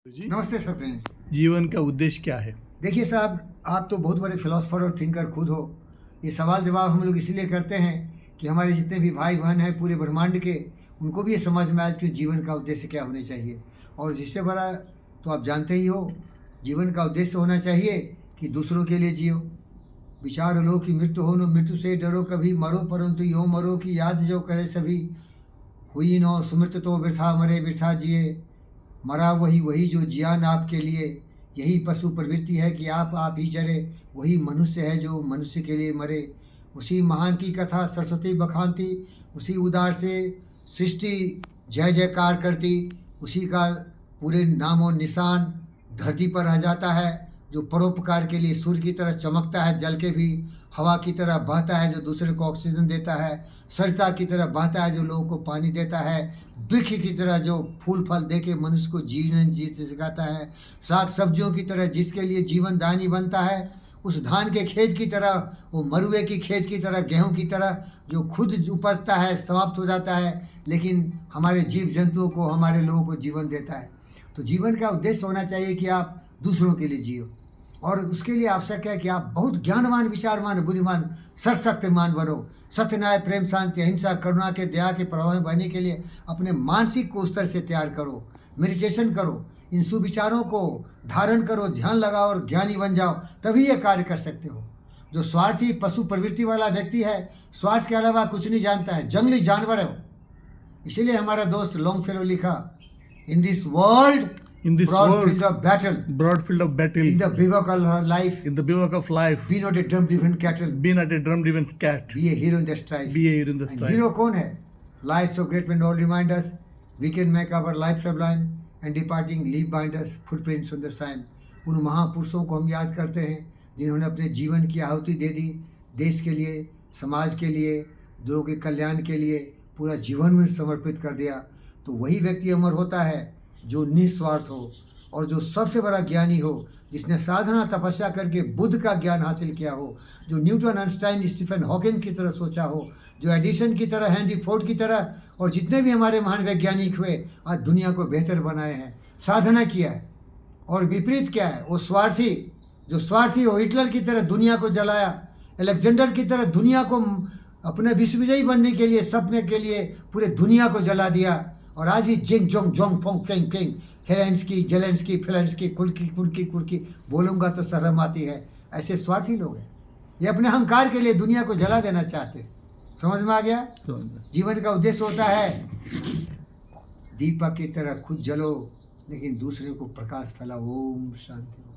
जी नमस्ते सत्येंद्र जी। जीवन का उद्देश्य क्या है? देखिए साहब, आप तो बहुत बड़े फिलोसफर और थिंकर खुद हो। ये सवाल जवाब हम लोग इसीलिए करते हैं कि हमारे जितने भी भाई बहन हैं पूरे ब्रह्मांड के, उनको भी ये समझ में आए कि जीवन का उद्देश्य क्या होना चाहिए। और जिससे बड़ा तो आप जानते ही हो, जीवन का उद्देश्य होना चाहिए कि दूसरों के लिए जियो। विचार लो कि मृत्यु हो न मृत्यु से डरो, कभी मरो परंतु यो मरो की याद जो करे सभी। हुई नो सुमृत तो वृथा मरे वृथा जिए, मरा वही वही जो जिया न आपके लिए। यही पशु प्रवृत्ति है कि आप ही चरे, वही मनुष्य है जो मनुष्य के लिए मरे। उसी महान की कथा सरस्वती बखानती, उसी उदार से सृष्टि जय जयकार करती। उसी का पूरे नामो निशान धरती पर रह जाता है, जो परोपकार के लिए सूर्य की तरह चमकता है, जल के भी हवा की तरह बहता है, जो दूसरे को ऑक्सीजन देता है, सरिता की तरह बहता है, जो लोगों को पानी देता है, वृक्ष की तरह जो फूल फल दे के मनुष्य को जीवन जीते सिखाता है, साग सब्जियों की तरह जिसके लिए जीवन दानी बनता है, उस धान के खेत की तरह, वो मरुए की खेत की तरह, गेहूं की तरह जो खुद उपजता है, समाप्त हो जाता है, लेकिन हमारे जीव जंतुओं को, हमारे लोगों को जीवन देता है। तो जीवन का उद्देश्य होना चाहिए कि आप दूसरों के लिए जियो, और उसके लिए आवश्यक है कि आप बहुत ज्ञानवान, विचारवान, बुद्धिमान, सशक्तिमान बनो। सत्य, न्याय, प्रेम, शांति, अहिंसा, करुणा के, दया के प्रभाव में बनने के लिए अपने मानसिक को स्तर से तैयार करो, मेडिटेशन करो, इन सुविचारों को धारण करो, ध्यान लगाओ और ज्ञानी बन जाओ, तभी ये कार्य कर सकते हो। जो स्वार्थी पशु प्रवृत्ति वाला व्यक्ति है, स्वार्थ के अलावा कुछ नहीं जानता है, जंगली जानवर है वो। इसीलिए हमारा दोस्त लॉन्गफेलो लिखा, in this world In this broad world, field of battle, broad field of battle, in the bivouac of life, in the bivouac of life, be not a drum-driven cattle, be not a drum-driven cat, be a hero in the strife. be a hero in the And strife. hero कौन है? Lives of great men all remind us, we can make our life sublime, and departing leave behind us footprints on the sand. उन महापुरुषों को हम याद करते हैं जिन्होंने अपने जीवन की आहुति दे दी, देश के लिए, समाज के लिए, लोगों के कल्याण के लिए पूरा जीवन में समर्पित कर दिया। तो वही व्यक्ति अमर होता है जो निस्वार्थ हो, और जो सबसे बड़ा ज्ञानी हो, जिसने साधना तपस्या करके बुद्ध का ज्ञान हासिल किया हो, जो न्यूटन, आइंस्टाइन, स्टीफन हॉकिंग की तरह सोचा हो, जो एडिसन की तरह, हेनरी फोर्ड की तरह, और जितने भी हमारे महान वैज्ञानिक हुए, आज दुनिया को बेहतर बनाए हैं, साधना किया है। और विपरीत क्या है? वो स्वार्थी, जो स्वार्थी हो, हिटलर की तरह दुनिया को जलाया, अलेक्जेंडर की तरह दुनिया को अपने विश्वविजयी बनने के लिए, सपने के लिए पूरे दुनिया को जला दिया। और आज भी जिंग जोंग जोंग फोंग फेंग फेंग, हेलेंस्की, जेलेंस्की, फिलेंस्की, कुल्की कुर्की कुर्की बोलूँगा तो शर्म आती है। ऐसे स्वार्थी लोग हैं, ये अपने अहंकार के लिए दुनिया को जला देना चाहते हैं। समझ में आ गया? जीवन का उद्देश्य होता है दीपक की तरह खुद जलो, लेकिन दूसरे को प्रकाश फैलाओ। ओम शांति।